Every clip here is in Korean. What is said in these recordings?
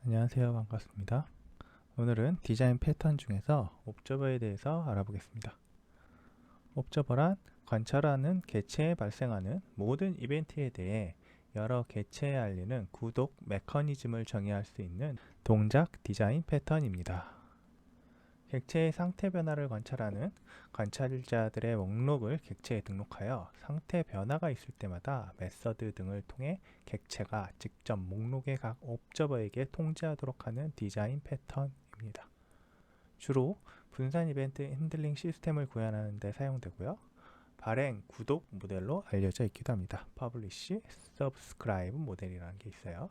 안녕하세요. 반갑습니다. 오늘은 디자인 패턴 중에서 옵저버에 대해서 알아보겠습니다. 옵저버란 관찰하는 개체에 발생하는 모든 이벤트에 대해 여러 개체에 알리는 구독 메커니즘을 정의할 수 있는 동작 디자인 패턴입니다. 객체의 상태 변화를 관찰하는 관찰자들의 목록을 객체에 등록하여 상태 변화가 있을 때마다 메서드 등을 통해 객체가 직접 목록의 각 옵저버에게 통지하도록 하는 디자인 패턴입니다. 주로 분산 이벤트 핸들링 시스템을 구현하는 데 사용되고요. 발행, 구독 모델로 알려져 있기도 합니다. Publish, Subscribe 모델이라는 게 있어요.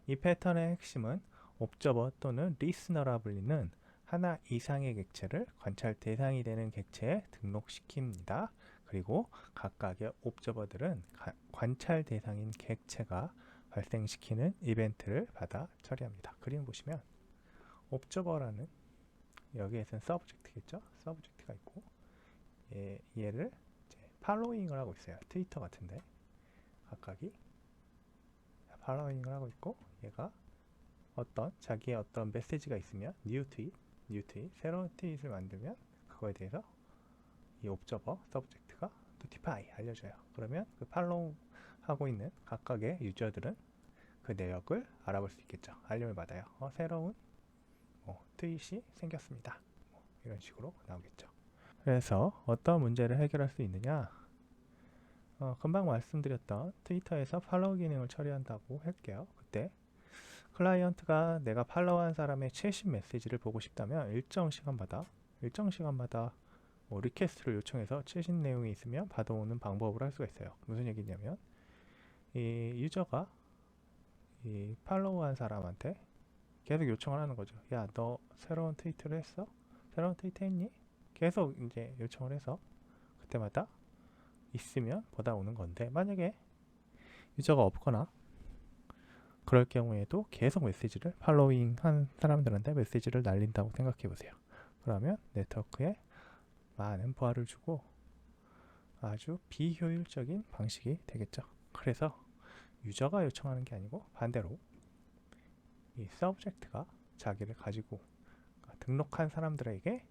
이 패턴의 핵심은 옵저버 또는 리스너라 불리는 하나 이상의 객체를 관찰 대상이 되는 객체에 등록시킵니다. 그리고 각각의 옵저버들은 관찰 대상인 객체가 발생시키는 이벤트를 받아 처리합니다. 그림 보시면 옵저버라는 여기에서는 서브젝트겠죠? 서브젝트가 있고 얘를 이제 팔로잉을 하고 있어요. 트위터 같은데 각각이 팔로잉을 하고 있고 얘가 자기의 어떤 메시지가 있으면 뉴 트윗, 새로운 트윗을 만들면 그거에 대해서 이 옵저버, 서브젝트가 노티파이 알려줘요. 그러면 그 팔로우 하고 있는 각각의 유저들은 그 내역을 알아볼 수 있겠죠. 알림을 받아요. 새로운 트윗이 생겼습니다. 이런 식으로 나오겠죠. 그래서 어떤 문제를 해결할 수 있느냐? 금방 말씀드렸던 트위터에서 팔로우 기능을 처리한다고 할게요. 그때 클라이언트가 내가 팔로우한 사람의 최신 메시지를 보고 싶다면 일정 시간마다 리퀘스트를 요청해서 최신 내용이 있으면 받아오는 방법을 할 수가 있어요. 무슨 얘기냐면 이 유저가 이 팔로우한 사람한테 계속 요청을 하는 거죠. 야, 너 새로운 트위터를 했어? 새로운 트위터 했니? 계속 이제 요청을 해서 그때마다 있으면 받아오는 건데, 만약에 유저가 없거나 그럴 경우에도 계속 메시지를 팔로잉 한 사람들한테 메시지를 날린다고 생각해 보세요. 그러면 네트워크에 많은 부하를 주고 아주 비효율적인 방식이 되겠죠. 그래서 유저가 요청하는 게 아니고 반대로 이 서브젝트가 자기를 가지고 등록한 사람들에게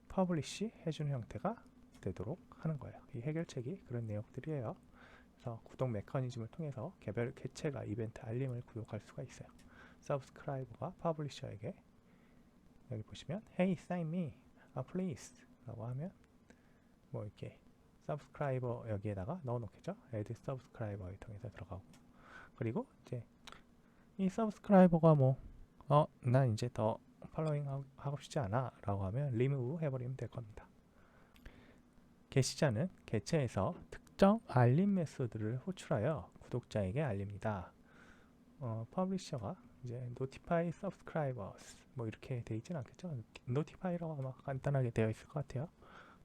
퍼블리시 해주는 형태가 되도록 하는 거예요. 이 해결책이 그런 내용들이에요. 그래서 구독 메커니즘을 통해서 개별 개체가 이벤트 알림을 구독할 수가 있어요. 서브스크라이버가 퍼블리셔에게 여기 보시면 Hey, sign me, please 라고 하면 뭐 이렇게 서브스크라이버 여기에다가 넣어놓겠죠. add 서브스크라이버를 통해서 들어가고, 그리고 이제 이 서브스크라이버가 난 이제 더 팔로잉 하고 싶지 않아 라고 하면 remove 해버리면 될 겁니다. 게시자는 개체에서 특정 알림 메소드를 호출하여 구독자에게 알립니다. 퍼블리셔가 이제 notify subscribers 뭐 이렇게 되어 있진 않겠죠. notify라고 아마 간단하게 되어 있을 것 같아요.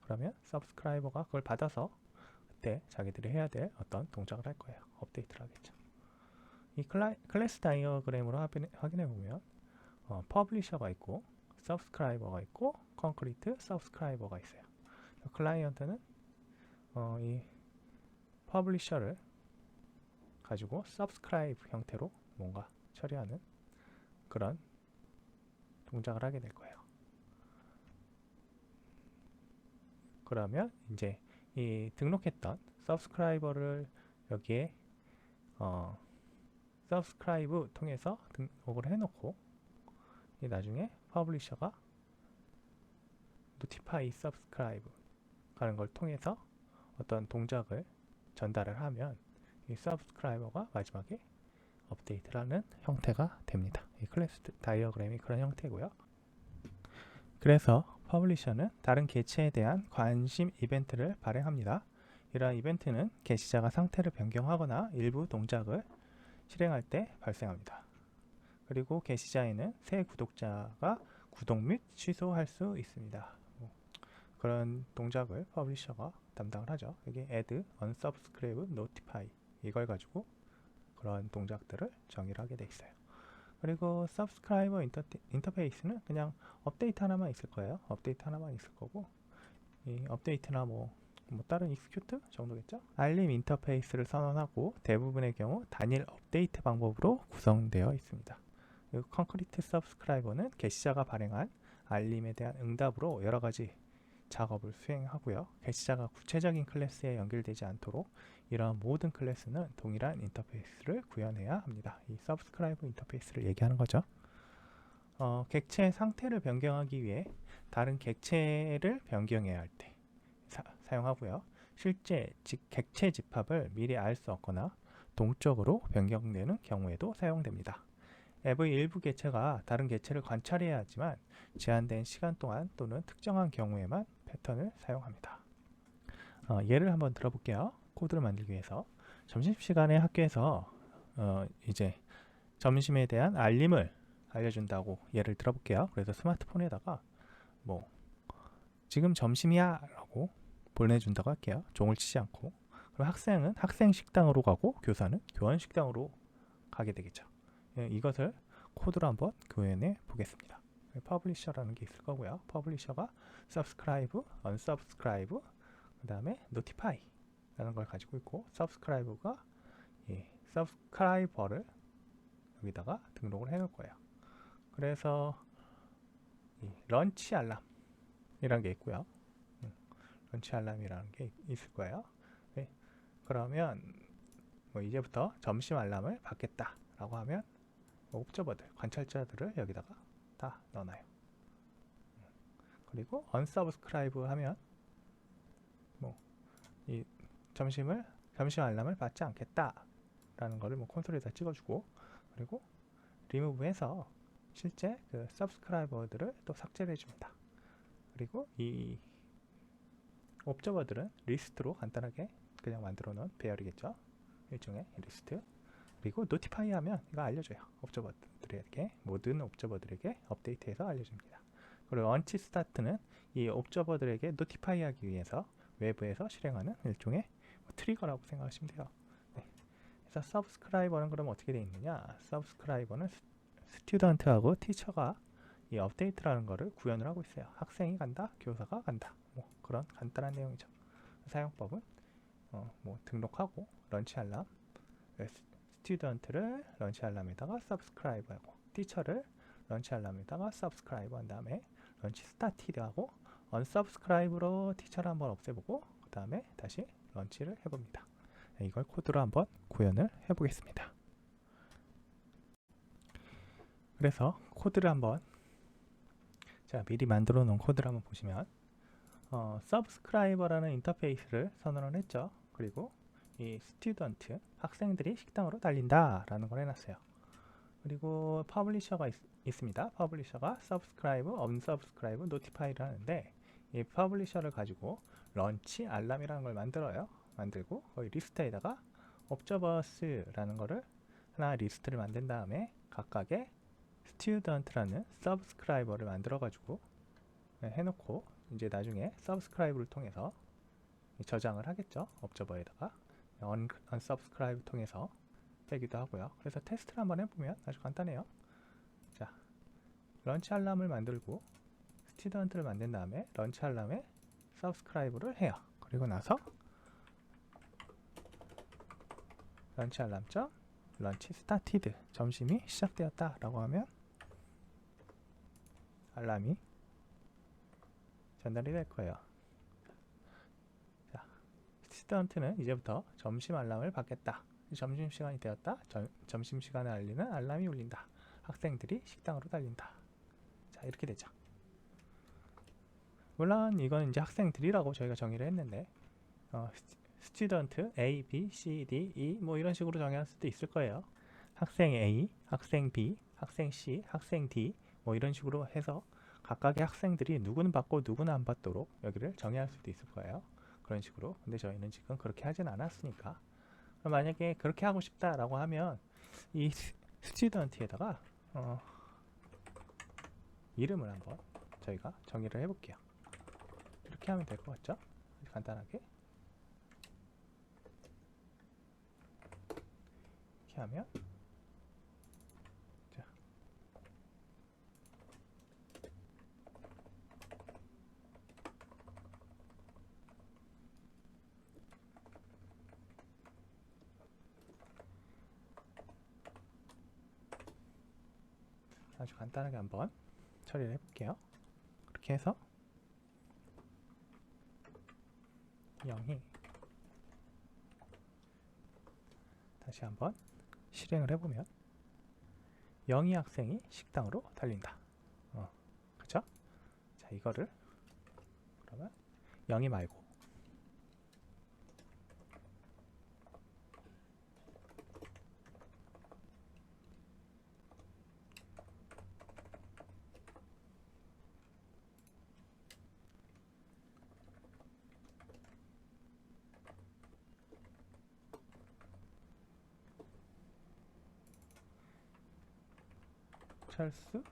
그러면 subscriber가 그걸 받아서 그때 자기들이 해야 될 어떤 동작을 할 거예요. 업데이트를 하겠죠. 이 클래스 다이어그램으로 확인해 보면 퍼블리셔가 있고 subscriber가 있고 concrete subscriber가 있어요. 클라이언트는 이 퍼블리셔를 가지고 subscribe 형태로 뭔가 처리하는 그런 동작을 하게 될 거예요. 그러면 이제 이 등록했던 subscriber를 여기에 subscribe 통해서 등록을 해놓고 나중에 publisher가 notify subscribe 가는 걸 통해서 어떤 동작을 전달을 하면 이 subscriber가 마지막에 업데이트를 하는 형태가 됩니다. 이 클래스 다이어그램이 그런 형태고요. 그래서 퍼블리셔는 다른 개체에 대한 관심 이벤트를 발행합니다. 이러한 이벤트는 게시자가 상태를 변경하거나 일부 동작을 실행할 때 발생합니다. 그리고 게시자에는 새 구독자가 구독 및 취소할 수 있습니다. 그런 동작을 퍼블리셔가 담당을 하죠. 여기 add, unsubscribe, notify 이걸 가지고 그런 동작들을 정의를 하게 돼 있어요. 그리고 subscriber 인터페이스는 그냥 업데이트 하나만 있을 거예요. 업데이트 하나만 있을 거고, 이 업데이트나 뭐 다른 execute 정도겠죠. 알림 인터페이스를 선언하고 대부분의 경우 단일 업데이트 방법으로 구성되어 있습니다. 그리고 콘크리트 서브스크라이버는 게시자가 발행한 알림에 대한 응답으로 여러 가지 작업을 수행하고요. 게시자가 구체적인 클래스에 연결되지 않도록 이러한 모든 클래스는 동일한 인터페이스를 구현해야 합니다. 이 서브스크라이브 인터페이스를 얘기하는 거죠. 객체의 상태를 변경하기 위해 다른 객체를 변경해야 할 때 사용하고요. 실제 객체 집합을 미리 알 수 없거나 동적으로 변경되는 경우에도 사용됩니다. 앱의 일부 객체가 다른 객체를 관찰해야 하지만 제한된 시간 동안 또는 특정한 경우에만 패턴을 사용합니다. 예를 한번 들어볼게요. 코드를 만들기 위해서 점심시간에 학교에서 이제 점심에 대한 알림을 알려준다고 예를 들어볼게요. 그래서 스마트폰에다가 뭐 지금 점심이야 라고 보내준다고 할게요. 종을 치지 않고. 그럼 학생은 학생 식당으로 가고 교사는 교원 식당으로 가게 되겠죠. 이것을 코드로 한번 구현해 보겠습니다. 퍼블리셔라는 게 있을 거고요. 퍼블리셔가 subscribe, unsubscribe, 그 다음에 notify 라는 걸 가지고 있고, subscribe가 subscriber를 여기다가 등록을 해 놓을 거예요. 그래서 런치 알람이라는 게 있고요. 런치 알람이라는 게 있을 거예요. 네. 그러면 뭐 이제부터 점심 알람을 받겠다 라고 하면 옵저버들, 관찰자들을 여기다가 다 넣어놔요. 그리고 unsubscribe 하면 뭐 이 점심 알람을 받지 않겠다 라는 거를 뭐 콘솔에다 찍어주고, 그리고 remove해서 실제 그 subscriber들을 또 삭제를 해줍니다. 그리고 이 옵저버들은 리스트로 간단하게 그냥 만들어 놓은 배열이겠죠. 일종의 리스트. 그리고 notify 하면 이거 알려줘요. 옵저버들에게, 모든 옵저버들에게 업데이트해서 알려줍니다. 그리고 once start는 이 옵저버들에게 notify 하기 위해서 외부에서 실행하는 일종의 트리거라고 생각하시면 돼요. 네. 그래서 subscriber는 그럼 어떻게 되어 있느냐? subscriber는 스튜던트하고 티처가 이 업데이트라는 거를 구현을 하고 있어요. 학생이 간다, 교사가 간다. 뭐 그런 간단한 내용이죠. 사용법은 뭐 등록하고 런치 알람, 스튜던트를 런치 알람에다가 subscribe 하고, 티처를 런치 알람에다가 subscribe 한 다음에 런치 스타티드 하고 unsubscribe로 티처를 한번 없애보고 그 다음에 다시 런치를 해봅니다. 이걸 코드로 한번 구현을 해보겠습니다. 그래서 코드를 한번 미리 만들어 놓은 코드를 한번 보시면 subscriber라는 인터페이스를 선언을 했죠. 그리고 이 스튜던트, 학생들이 식당으로 달린다 라는 걸 해놨어요. 그리고 퍼블리셔가 있습니다. 퍼블리셔가 subscribe, unsubscribe, notify를 하는데, 이 퍼블리셔를 가지고 런치 알람이라는 걸 만들고 거기 리스트에다가 observers라는 거를 하나 리스트를 만든 다음에 각각의 student라는 subscriber를 만들어 가지고 해놓고 이제 나중에 subscribe를 통해서 저장을 하겠죠. observer에다가 unsubscribe 통해서 빼기도 하고요. 그래서 테스트를 한번 해보면 아주 간단해요. 자, 런치 알람을 만들고 스튜던트를 만든 다음에 런치 알람에 subscribe를 해요. 그리고 나서 런치 알람점 런치 스타티드, 점심이 시작되었다 라고 하면 알람이 전달이 될 거예요. 자, 스튜던트는 이제부터 점심 알람을 받겠다. 점심시간이 되었다. 점심시간을 알리는 알람이 울린다. 학생들이 식당으로 달린다. 자, 이렇게 되죠. 물론 이건 이제 학생들이라고 저희가 정의를 했는데 스튜던트 A, B, C, D, E 뭐 이런 식으로 정의할 수도 있을 거예요. 학생 A, 학생 B, 학생 C, 학생 D 뭐 이런 식으로 해서 각각의 학생들이 누구는 받고 누구는 안 받도록 여기를 정의할 수도 있을 거예요. 그런 식으로. 근데 저희는 지금 그렇게 하진 않았으니까. 만약에 그렇게 하고 싶다라고 하면 이 스튜던트에다가 이름을 한번 저희가 정의를 해볼게요. 이렇게 하면 될 것 같죠? 간단하게 이렇게 하면 자, 아주 간단하게 한번 처리를 해볼게요. 그렇게 해서 0이 다시 한번 실행을 해보면 0이 학생이 식당으로 달린다. 그쵸? 자, 이거를 그러면 0이 말고 철수,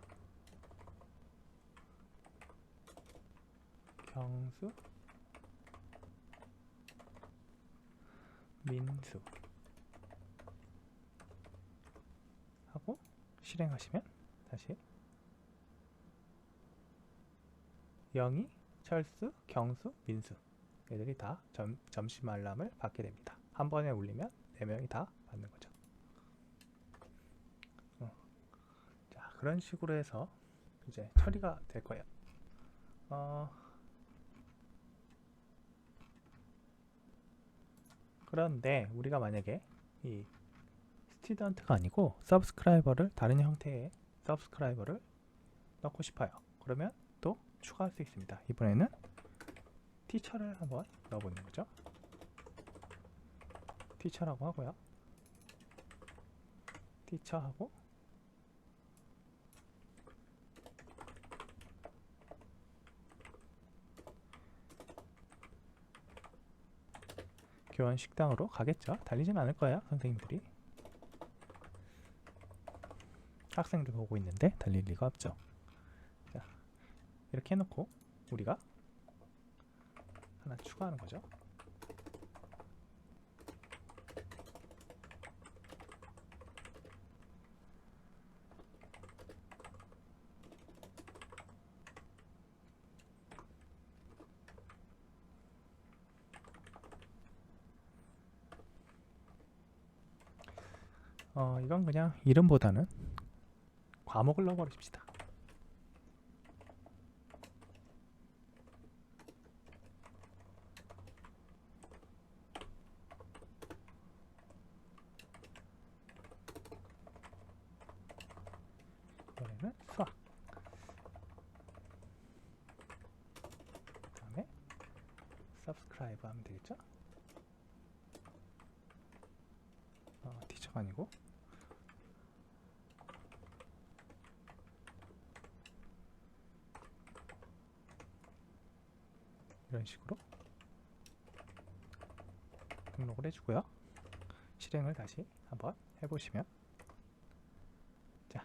경수, 민수 하고 실행하시면 다시 0이 철수, 경수, 민수 얘들이 다 점심 알람을 받게 됩니다. 한 번에 울리면 4명이 다 받는 거죠. 자, 그런 식으로 해서 이제 처리가 될 거예요. 그런데 우리가 만약에 이 스튜던트가 아니고 서브스크라이버를 다른 형태의 서브스크라이버를 넣고 싶어요. 그러면 또 추가할 수 있습니다. 이번에는 티처를 한번 넣어보는 거죠. 티처라고 하고요. 티처하고 교원 식당으로 가겠죠. 달리진 않을 거예요. 선생님들이. 학생들 보고 있는데 달릴 리가 없죠. 자, 이렇게 해놓고 우리가 하나 추가하는 거죠. 이건 그냥 이름보다는 과목을 넣어버립시다. 이번에는 수학. 그 다음에 subscribe 하면 되겠죠? 티처가 아니고 이런 식으로 등록을 해주고요. 실행을 다시 한번 해보시면, 자,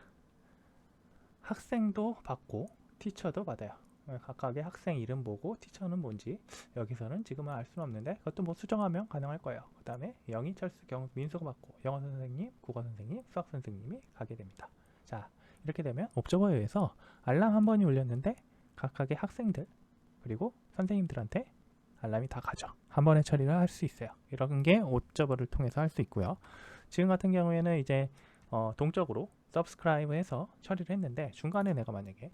학생도 받고 티처도 받아요. 각각의 학생 이름 보고 티처는 뭔지 여기서는 지금은 알 수는 없는데 그것도 뭐 수정하면 가능할 거예요. 그 다음에 영희, 철수, 경수, 민수가 받고 영어 선생님, 국어 선생님, 수학 선생님이 가게 됩니다. 자, 이렇게 되면 옵저버에 의해서 알람 한 번이 울렸는데 각각의 학생들 그리고 선생님들한테 알람이 다 가죠. 한 번에 처리를 할 수 있어요. 이런 게 옵저버를 통해서 할 수 있고요. 지금 같은 경우에는 이제 동적으로 서브스크라이브 해서 처리를 했는데 중간에 내가 만약에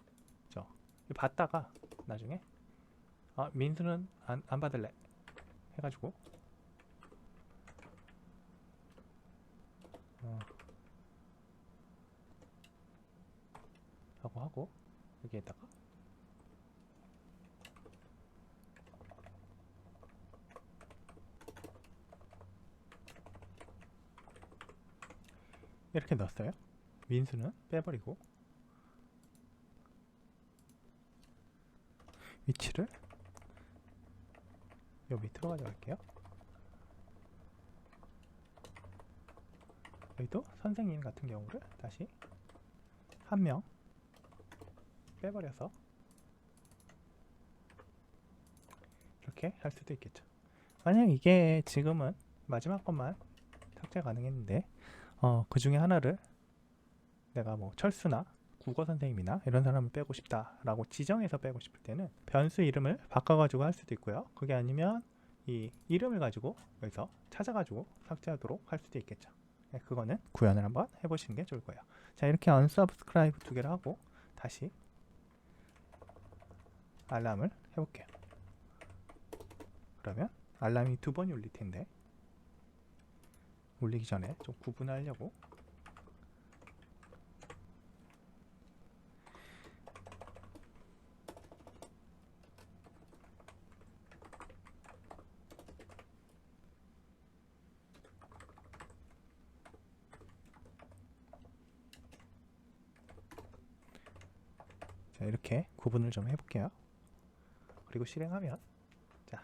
받다가 나중에 민수는 안 받을래 해가지고 라고 하고 여기에다가 이렇게 넣었어요. 민수는 빼버리고 위치를 요 밑으로 가져갈게요. 여기도 선생님 같은 경우를 다시 한 명 빼버려서 이렇게 할 수도 있겠죠. 만약 이게 지금은 마지막 것만 삭제 가능했는데 그 중에 하나를 내가 뭐 철수나 국어 선생님이나 이런 사람을 빼고 싶다라고 지정해서 빼고 싶을 때는 변수 이름을 바꿔가지고 할 수도 있고요. 그게 아니면 이 이름을 가지고 여기서 찾아가지고 삭제하도록 할 수도 있겠죠. 네, 그거는 구현을 한번 해보시는 게 좋을 거예요. 자, 이렇게 unsubscribe 두 개를 하고 다시 알람을 해볼게요. 그러면 알람이 2번이 울릴 텐데 울리기 전에 좀 구분하려고 자, 이렇게 구분을 좀 해볼게요. 그리고 실행하면 자,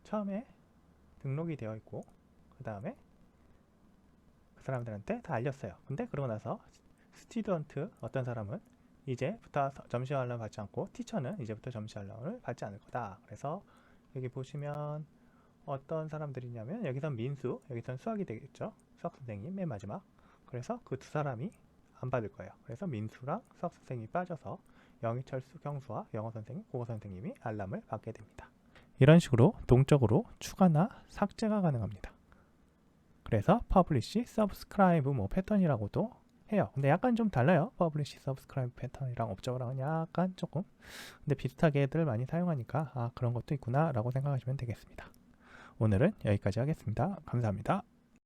처음에 등록이 되어 있고 그 다음에 그 사람들한테 다 알렸어요. 근데 그러고 나서 스튜던트 어떤 사람은 이제부터 점심 알람 받지 않고 티처는 이제부터 점심 알람을 받지 않을 거다. 그래서 여기 보시면 어떤 사람들이냐면 여기선 민수, 여기선 수학이 되겠죠. 수학 선생님 맨 마지막. 그래서 그 두 사람이 안 받을 거예요. 그래서 민수랑 수학 선생님이 빠져서 영희철수 경수와 영어 선생님, 국어 선생님이 알람을 받게 됩니다. 이런 식으로 동적으로 추가나 삭제가 가능합니다. 그래서 publish, subscribe 뭐 패턴이라고도 해요. 근데 약간 좀 달라요. publish, subscribe 패턴이랑 옵저버랑은 약간 조금. 근데 비슷하게들 많이 사용하니까 아, 그런 것도 있구나 라고 생각하시면 되겠습니다. 오늘은 여기까지 하겠습니다. 감사합니다.